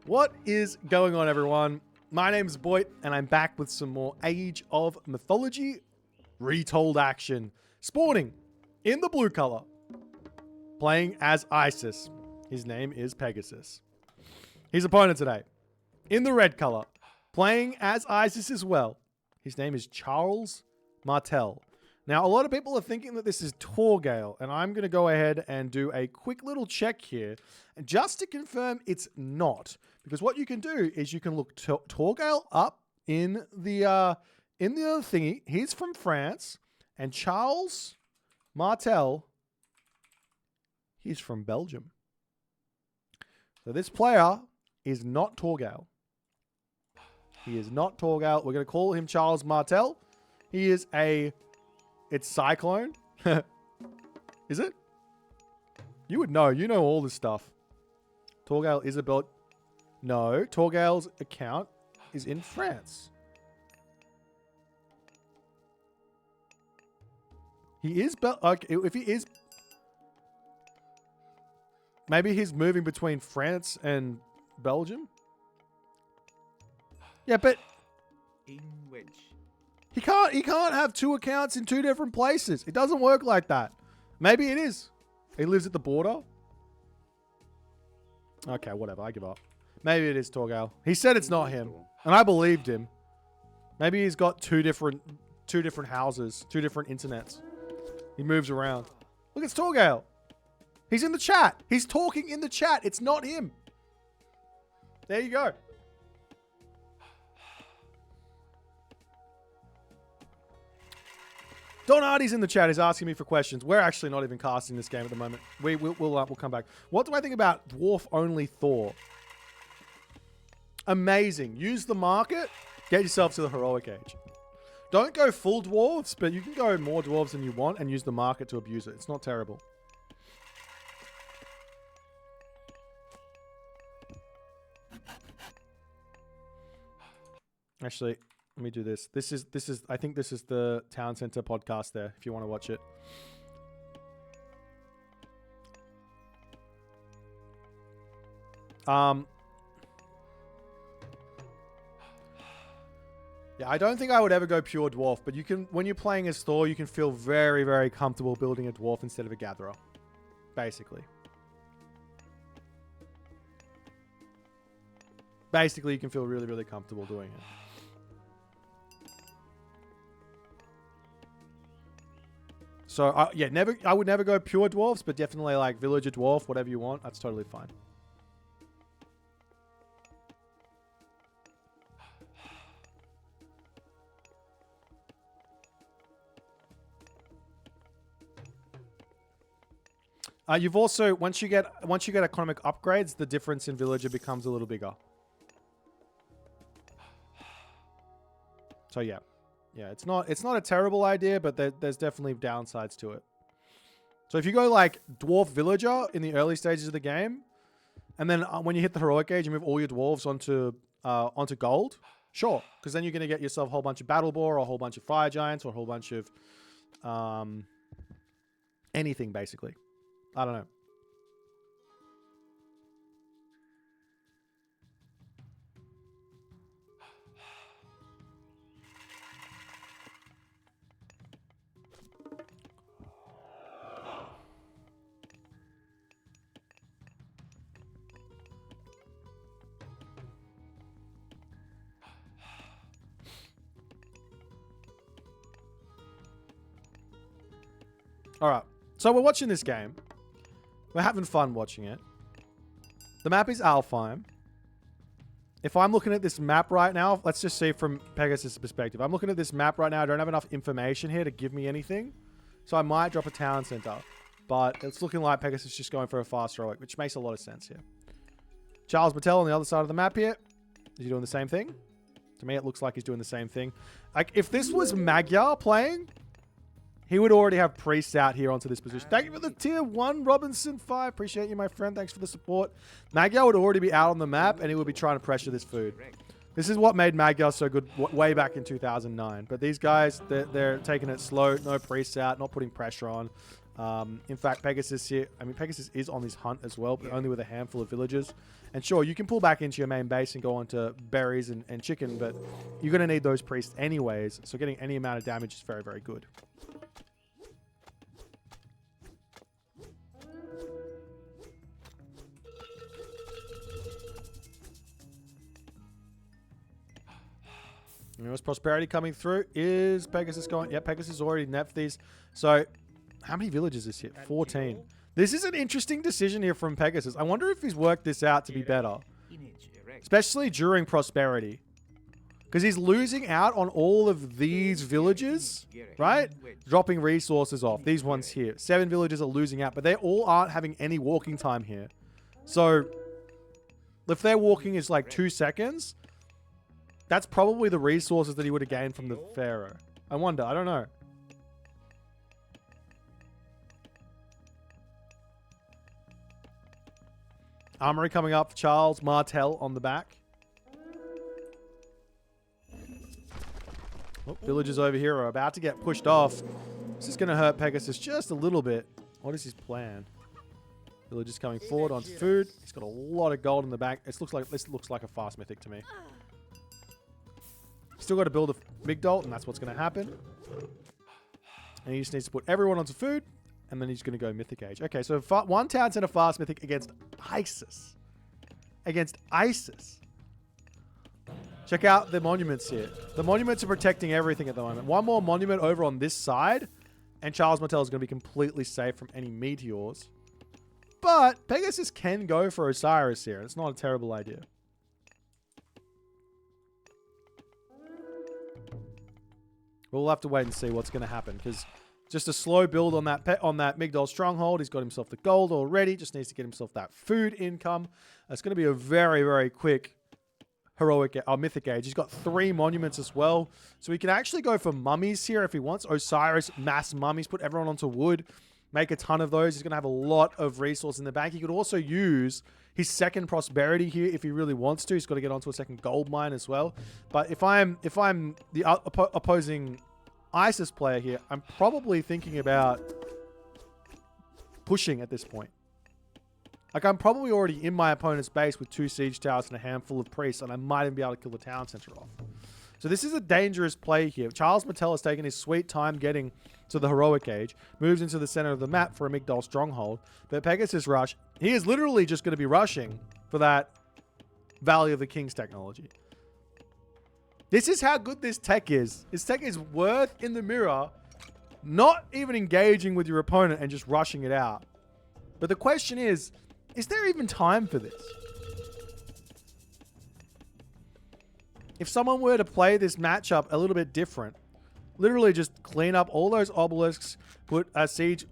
What is going on, everyone? My name's Boit, and I'm back with some more Age of Mythology Retold action. Spawning in the blue color, playing as Isis. His name is Pegasus. His opponent today, in the red color, playing as Isis as well. His name is Charles Martel. Now, a lot of people are thinking that this is Torgale, and I'm going to go ahead and do a quick little check here, and just to confirm it's not. Because what you can do is you can look Torgale up in the thingy. He's from France, and Charles Martel, he's from Belgium. So this player is not Torgale. He is not Torgale. We're going to call him Charles Martel. He is a... It's Cyclone. Is it? You would know. You know all this stuff. Torgale is about... No. Torgale's account is in France. He is... Okay, if he is... Maybe he's moving between France and Belgium? Yeah, but... In which... He can't have two accounts in two different places. It doesn't work like that. Maybe it is. He lives at the border. Okay, whatever. I give up. Maybe it is Torgale. He said it's not him, and I believed him. Maybe he's got two different houses, two different internets. He moves around. Look, it's Torgale. He's in the chat. He's talking in the chat. It's not him. There you go. Donardi's in the chat. He's asking me for questions. We're actually not even casting this game at the moment. We'll come back. What do I think about dwarf-only Thor? Amazing. Use the market. Get yourself to the heroic age. Don't go full dwarves, but you can go more dwarves than you want and use the market to abuse it. It's not terrible. Actually... Let me do this. This is. I think this is the Town Center podcast there. If you want to watch it. Yeah, I don't think I would ever go pure dwarf, but you can. When you're playing as Thor, you can feel very, very comfortable building a dwarf instead of a gatherer. Basically. Basically, you can feel really, really comfortable doing it. So, yeah, I would never go pure dwarves, but definitely like villager dwarf, whatever you want. That's totally fine. You've also, once you get economic upgrades, the difference in villager becomes a little bigger. So, yeah. Yeah, it's not a terrible idea, but there's definitely downsides to it. So if you go like dwarf villager in the early stages of the game, and then when you hit the heroic age, you move all your dwarves onto gold, sure, because then you're going to get yourself a whole bunch of battle boar, or a whole bunch of fire giants, or a whole bunch of anything basically. I don't know. All right, so we're watching this game. We're having fun watching it. The map is Alfheim. If I'm looking at this map right now, let's just see from Pegasus' perspective. I'm looking at this map right now. I don't have enough information here to give me anything. So I might drop a town center. But it's looking like Pegasus is just going for a fast heroic, which makes a lot of sense here. Charles Martel on the other side of the map here. Is he doing the same thing? To me, it looks like he's doing the same thing. Like, if this was Magyar playing... He would already have priests out here onto this position. Thank you for the tier 1, Robinson 5. Appreciate you, my friend. Thanks for the support. Magyar would already be out on the map, and he would be trying to pressure this food. This is what made Magyar so good way back in 2009. But these guys, they're taking it slow. No priests out. Not putting pressure on. In fact, Pegasus here, I mean, Pegasus is on this hunt as well, but only with a handful of villagers. And sure, you can pull back into your main base and go on to berries and chicken, but you're going to need those priests anyways. So getting any amount of damage is very, very good. There's prosperity coming through. Is Pegasus going? Yeah, Pegasus already nerfed these. So, how many villages is here? 14. This is an interesting decision here from Pegasus. I wonder if he's worked this out to be better. Especially during prosperity. Because he's losing out on all of these villages, right? Dropping resources off. These ones here. 7 villages are losing out, but they all aren't having any walking time here. So, if their walking is like 2 seconds... That's probably the resources that he would have gained from the Pharaoh. I wonder. I don't know. Armory coming up for Charles. Martel on the back. Oh, villagers over here are about to get pushed off. This is going to hurt Pegasus just a little bit. What is his plan? Villagers coming forward onto food. He's got a lot of gold in the bank. This looks like a fast mythic to me. Still got to build a Migdol, and that's what's going to happen. And he just needs to put everyone onto food, and then he's going to go Mythic Age. Okay, so 1 town center fast mythic against Isis. Against Isis. Check out the monuments here. The monuments are protecting everything at the moment. One more monument over on this side, and Charles Martel is going to be completely safe from any meteors. But Pegasus can go for Osiris here. It's not a terrible idea. We'll have to wait and see what's going to happen, because just a slow build on that Migdol stronghold. He's got himself the gold already. Just needs to get himself that food income. It's going to be a very, very quick heroic mythic age. He's got 3 monuments as well, so he can actually go for mummies here if he wants. Osiris mass mummies, put everyone onto wood, make a ton of those. He's going to have a lot of resources in the bank. He could also use his second prosperity here if he really wants to. He's got to get onto a second gold mine as well. But if I'm the opposing Isis player here, I'm probably thinking about pushing at this point. Like, I'm probably already in my opponent's base with 2 siege towers and a handful of priests, and I might even be able to kill the town center off. So this is a dangerous play here. Charles Martel has taken his sweet time getting to the heroic age, moves into the center of the map for a Migdol stronghold. But Pegasus rush, he is literally just going to be rushing for that Valley of the Kings technology. This is how good this tech is. This tech is worth in the mirror, not even engaging with your opponent and just rushing it out. But the question is there even time for this? If someone were to play this matchup a little bit different, literally just clean up all those obelisks, put a siege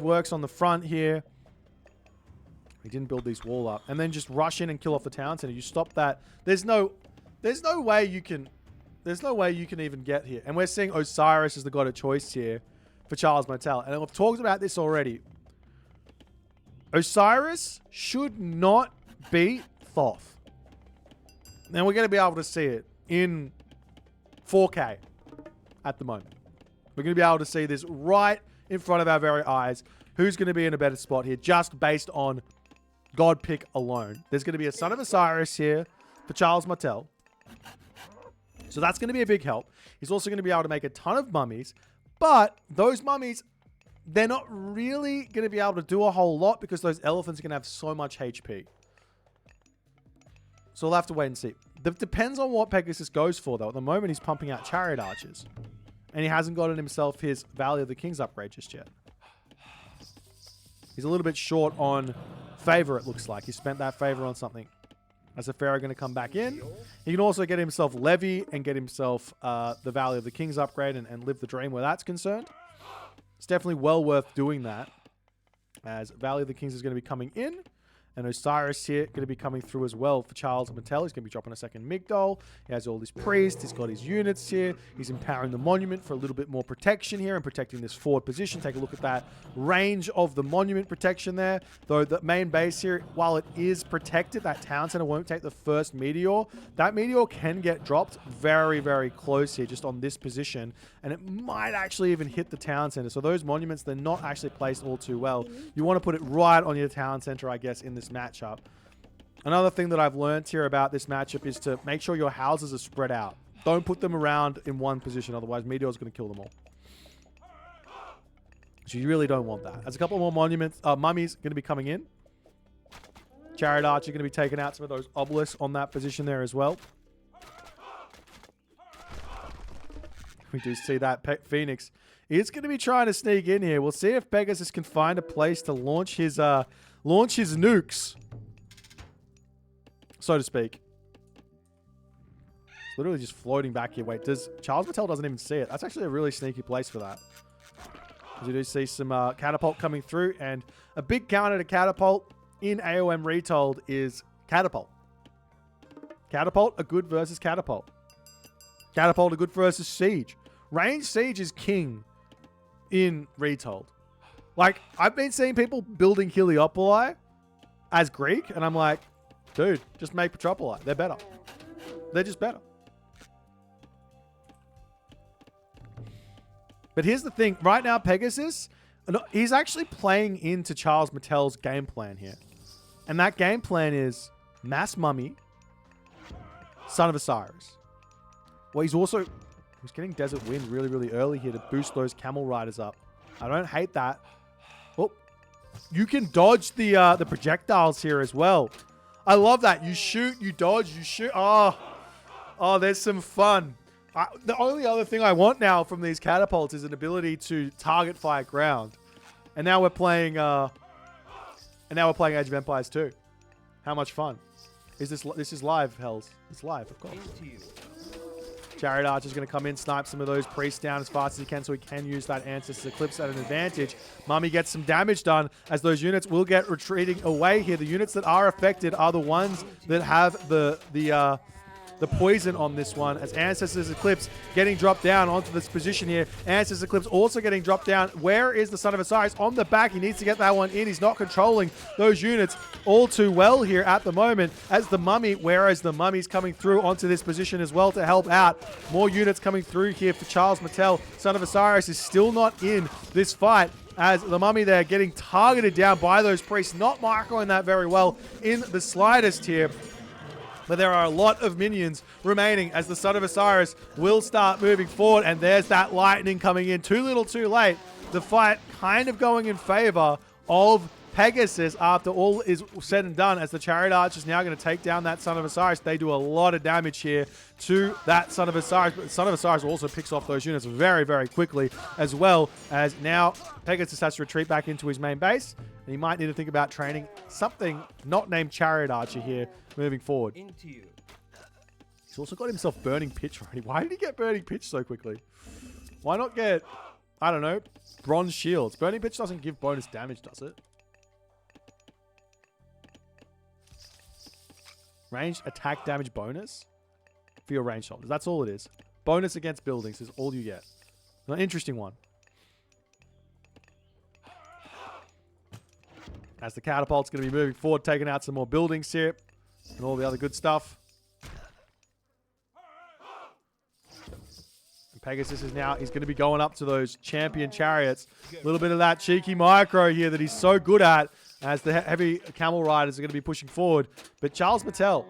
works on the front here. He didn't build these wall up, and then just rush in and kill off the town center. You stop that. There's no way you can even get here. And we're seeing Osiris as the god of choice here for Charles Martel. And we've talked about this already. Osiris should not beat Thoth. And we're going to be able to see it in 4K at the moment. We're going to be able to see this right in front of our very eyes. Who's going to be in a better spot here just based on God pick alone. There's going to be a Son of Osiris here for Charles Martel. So that's going to be a big help. He's also going to be able to make a ton of mummies. But those mummies, they're not really going to be able to do a whole lot because those elephants are going to have so much HP. So we'll have to wait and see. Depends on what Pegasus goes for, though. At the moment, he's pumping out chariot archers. And he hasn't gotten himself his Valley of the Kings upgrade just yet. He's a little bit short on favor, it looks like. He spent that favor on something. As the Pharaoh going to come back in. He can also get himself Levy and get himself the Valley of the Kings upgrade and live the dream where that's concerned. It's definitely well worth doing that, as Valley of the Kings is going to be coming in. And Osiris here going to be coming through as well for Charles Martel. He's going to be dropping a second Migdol. He has all his priests. He's got his units here. He's empowering the monument for a little bit more protection here and protecting this forward position. Take a look at that range of the monument protection there. Though the main base here, while it is protected, that town center won't take the first meteor. That meteor can get dropped very, very close here just on this position. And it might actually even hit the town center. So those monuments, they're not actually placed all too well. You want to put it right on your town center, I guess, in this matchup. Another thing that I've learned here about this matchup is to make sure your houses are spread out. Don't put them around in one position, otherwise Meteor's going to kill them all. So you really don't want that. There's a couple more monuments, mummies going to be coming in. Chariot Archer going to be taking out some of those obelisks on that position there as well. We do see that Phoenix is going to be trying to sneak in here. We'll see if Pegasus can find a place to launch his nukes, so to speak. It's literally just floating back here. Wait, Charles Martel doesn't even see it. That's actually a really sneaky place for that. You do see some catapult coming through, and a big counter to catapult in AoM Retold is catapult. Catapult, a good versus catapult. Catapult, a good versus siege. Range siege is king in Retold. Like, I've been seeing people building Heliopoli as Greek, and I'm like, dude, just make Petropoli. They're better. They're just better. But here's the thing. Right now, Pegasus, he's actually playing into Charles Martel's game plan here. And that game plan is Mass Mummy, Son of Osiris. Well, he's getting Desert Wind really, really early here to boost those Camel Riders up. I don't hate that. Oh, you can dodge the projectiles here as well. I love that. You shoot, you dodge, you shoot. Oh, there's some fun. The only other thing I want now from these catapults is an ability to target fire ground. And now we're playing Age of Empires 2. How much fun. This is live, Hells. It's live, of course. Chariot Archer's going to come in, snipe some of those priests down as fast as he can so he can use that Ancestor's Eclipse at an advantage. Mummy gets some damage done as those units will get retreating away here. The units that are affected are the ones that have the poison on this one, as Ancestor's Eclipse getting dropped down onto this position here. Ancestor's Eclipse also getting dropped down. Where is the Son of Osiris? On the back. He needs to get that one in. He's not controlling those units all too well here at the moment as the Mummy, whereas the Mummy's coming through onto this position as well to help out. More units coming through here for Charles Martel. Son of Osiris is still not in this fight, as the Mummy there getting targeted down by those priests. Not microing that very well in the slightest here. But there are a lot of minions remaining as the Son of Osiris will start moving forward. And there's that lightning coming in. Too little, too late. The fight kind of going in favor of Pegasus after all is said and done, as the Chariot Archer is now going to take down that Son of Osiris. They do a lot of damage here to that Son of Osiris. But the Son of Osiris also picks off those units very, very quickly, as well as now Pegasus has to retreat back into his main base. And he might need to think about training something not named Chariot Archer here moving forward. He's also got himself Burning Pitch already. Why did he get Burning Pitch so quickly? Why not get, I don't know, Bronze Shields? Burning Pitch doesn't give bonus damage, does it? Ranged attack damage bonus for your range soldiers. That's all it is. Bonus against buildings is all you get. An interesting one. As the catapult's going to be moving forward, taking out some more buildings here and all the other good stuff. And Pegasus is now, he's going to be going up to those champion chariots. A little bit of that cheeky micro here that he's so good at, as the heavy camel riders are going to be pushing forward. But Charles Martel,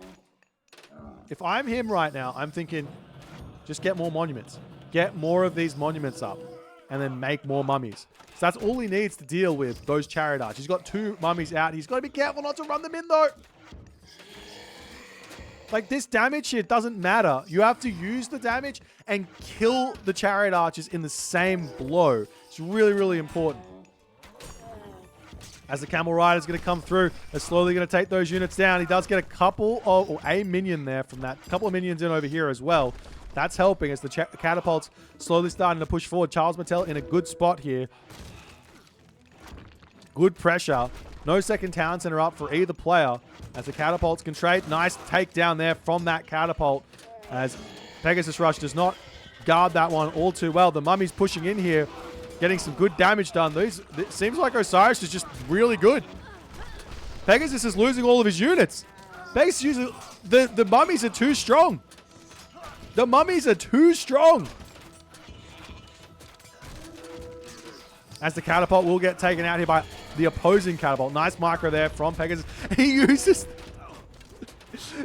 if I'm him right now, I'm thinking, just get more monuments. Get more of these monuments up and then make more mummies. So that's all he needs to deal with those Chariot Archers. He's got 2 mummies out. He's got to be careful not to run them in, though. Like, this damage here doesn't matter. You have to use the damage and kill the Chariot Archers in the same blow. It's really, really important. As the Camel Rider is going to come through, they're slowly going to take those units down. He does get a couple of, or a minion there from that. A couple of minions in over here as well. That's helping as the catapults slowly starting to push forward. Charles Martel in a good spot here. Good pressure No second town center up for either player as the catapults can trade. Nice takedown there from that catapult as Pegasus Rush does not guard that one all too well. The mummy's pushing in here, getting some good damage done. It seems like Osiris is just really good. Pegasus is losing all of his units. Pegasus using the mummies are too strong. The mummies are too strong. As the catapult will get taken out here by the opposing catapult. Nice micro there from Pegasus. He uses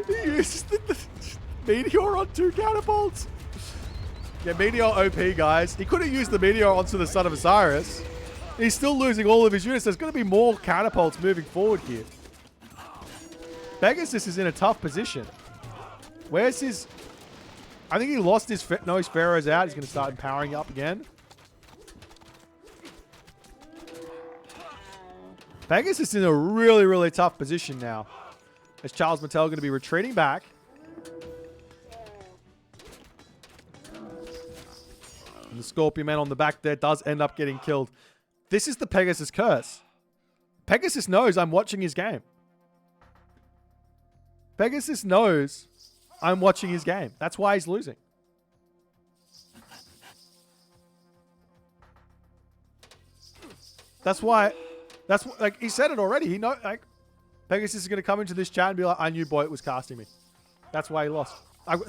the Meteor on 2 catapults. Yeah, Meteor OP, guys. He could have used the Meteor onto the Son of Osiris. He's still losing all of his units. There's going to be more catapults moving forward here. Pegasus is in a tough position. Where's his... I think he lost his... No, his Pharaoh's out. He's going to start empowering up again. Pegasus is in a really, really tough position now. As Charles Martel going to be retreating back. And the Scorpion Man on the back there does end up getting killed. This is the Pegasus curse. Pegasus knows I'm watching his game. Pegasus knows I'm watching his game. That's why he's losing. That's why... That's like he said it already. He know like Pegasus is going to come into this chat and be like, "I knew Boit was casting me." That's why he lost.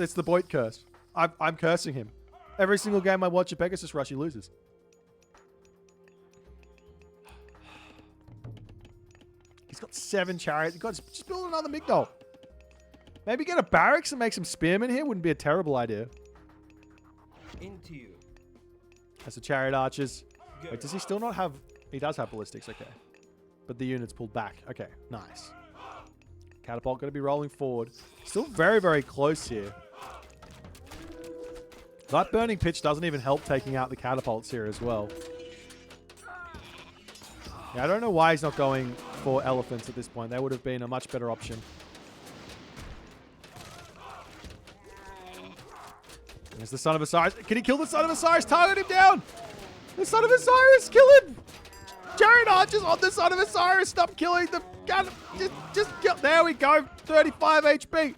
It's the Boit curse. I'm cursing him. Every single game I watch a Pegasus Rush, he loses. He's got 7 chariots. God, just build another Migdol. Maybe get a barracks and make some spearmen here. Wouldn't be a terrible idea. Into you. That's the chariot archers. Wait, does he still not have? He does have ballistics. Okay. But the unit's pulled back. Okay, nice. Catapult going to be rolling forward. Still very, very close here. That burning pitch doesn't even help taking out the catapults here as well. Yeah, I don't know why he's not going for elephants at this point. They would have been a much better option. There's the Son of Osiris. Can he kill the Son of Osiris? Target him down! The Son of Osiris! Kill him! Chariot archers on the Son of Osiris. Stop killing the gun. Just kill. There we go. 35 HP.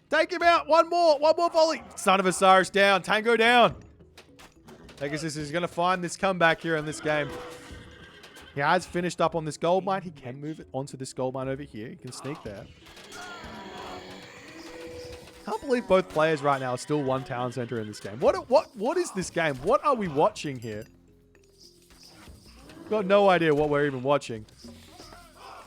Take him out. One more volley. Son of Osiris down. Tango down. Pegasus is going to find this comeback here in this game. He has finished up on this gold mine. He can move it onto this gold mine over here. He can sneak there. Can't believe both players right now are still 1 town center in this game. What is this game? What are we watching here? Got no idea what we're even watching.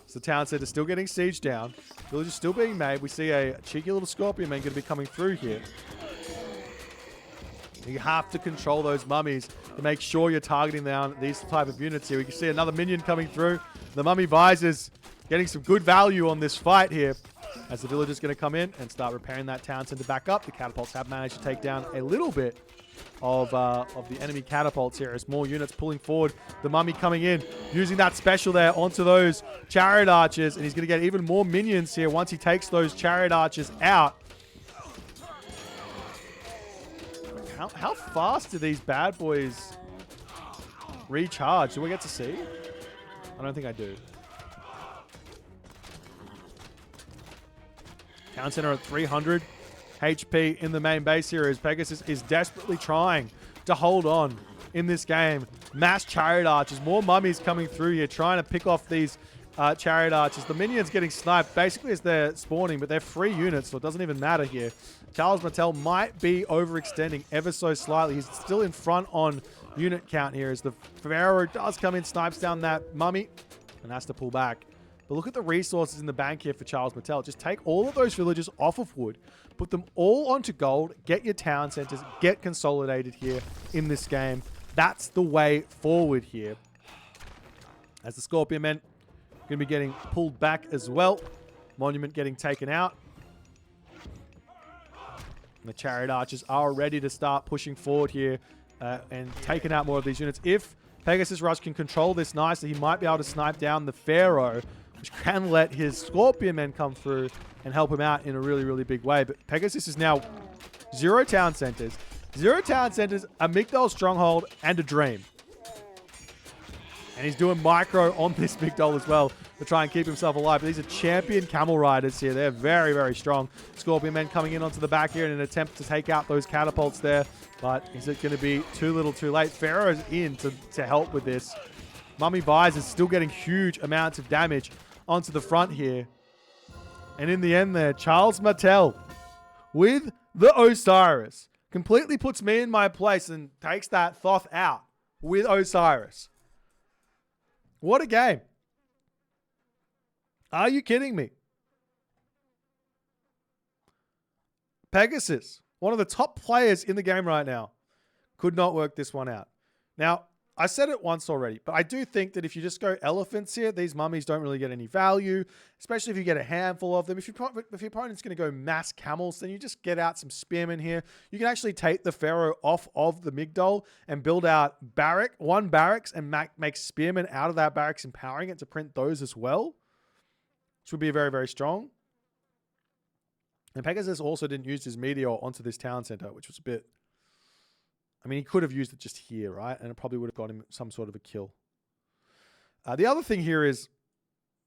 So the town center still getting sieged down. Villages still being made. We see a cheeky little Scorpion Man going to be coming through here. You have to control those mummies to make sure you're targeting down these type of units here. We can see another minion coming through. The mummy visors getting some good value on this fight here. As the villager's going to come in and start repairing that town center back up. The catapults have managed to take down a little bit of the enemy catapults here as more units pulling forward. The mummy coming in, using that special there onto those chariot archers. And he's going to get even more minions here once he takes those chariot archers out. How fast do these bad boys recharge? Do we get to see? I don't think I do. Town center at 300 HP in the main base here as Pegasus is desperately trying to hold on in this game. Mass chariot archers, more mummies coming through here, trying to pick off these chariot archers. The minions getting sniped basically as they're spawning, but they're free units, so it doesn't even matter here. Charles Martel might be overextending ever so slightly. He's still in front on unit count here as the Pharaoh does come in, snipes down that mummy, and has to pull back. But look at the resources in the bank here for Charles Martel. Just take all of those villagers off of wood, put them all onto gold, get your town centers, get consolidated here in this game. That's the way forward here. As the Scorpion Men going to be getting pulled back as well. Monument getting taken out. And the Chariot Archers are ready to start pushing forward here and taking out more of these units. If Pegasus Rush can control this nicely, he might be able to snipe down the Pharaoh, which can let his Scorpion Men come through and help him out in a really, really big way. But Pegasus is now 0 town centers. 0 town centers, a Migdol stronghold, and a dream. And he's doing micro on this Migdol as well to try and keep himself alive. But these are champion camel riders here. They're very, very strong. Scorpion Men coming in onto the back here in an attempt to take out those catapults there. But is it going to be too little too late? Pharaoh's in to help with this. Mummy Vise is still getting huge amounts of damage onto the front here. And in the end there, Charles Martel with the Osiris completely puts me in my place and takes that Thoth out with Osiris. What a game. Are you kidding me? Pegasus, one of the top players in the game right now, could not work this one out. Now, I said it once already, but I do think that if you just go elephants here, these mummies don't really get any value, especially if you get a handful of them. If your opponent's going to go mass camels, then you just get out some spearmen here. You can actually take the Pharaoh off of the Migdol and build out one barracks and make spearmen out of that barracks, empowering it to print those as well, which would be very, very strong. And Pegasus also didn't use his Meteor onto this town center, which was a bit... I mean, he could have used it just here, right? And it probably would have got him some sort of a kill. The other thing here is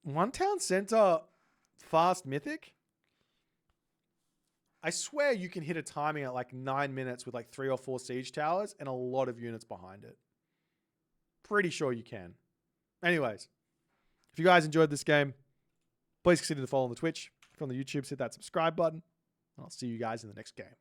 one town center fast mythic. I swear you can hit a timing at like 9 minutes with like 3 or 4 siege towers and a lot of units behind it. Pretty sure you can. Anyways, if you guys enjoyed this game, please consider to follow on the Twitch. If you're on the YouTube, hit that subscribe button. I'll see you guys in the next game.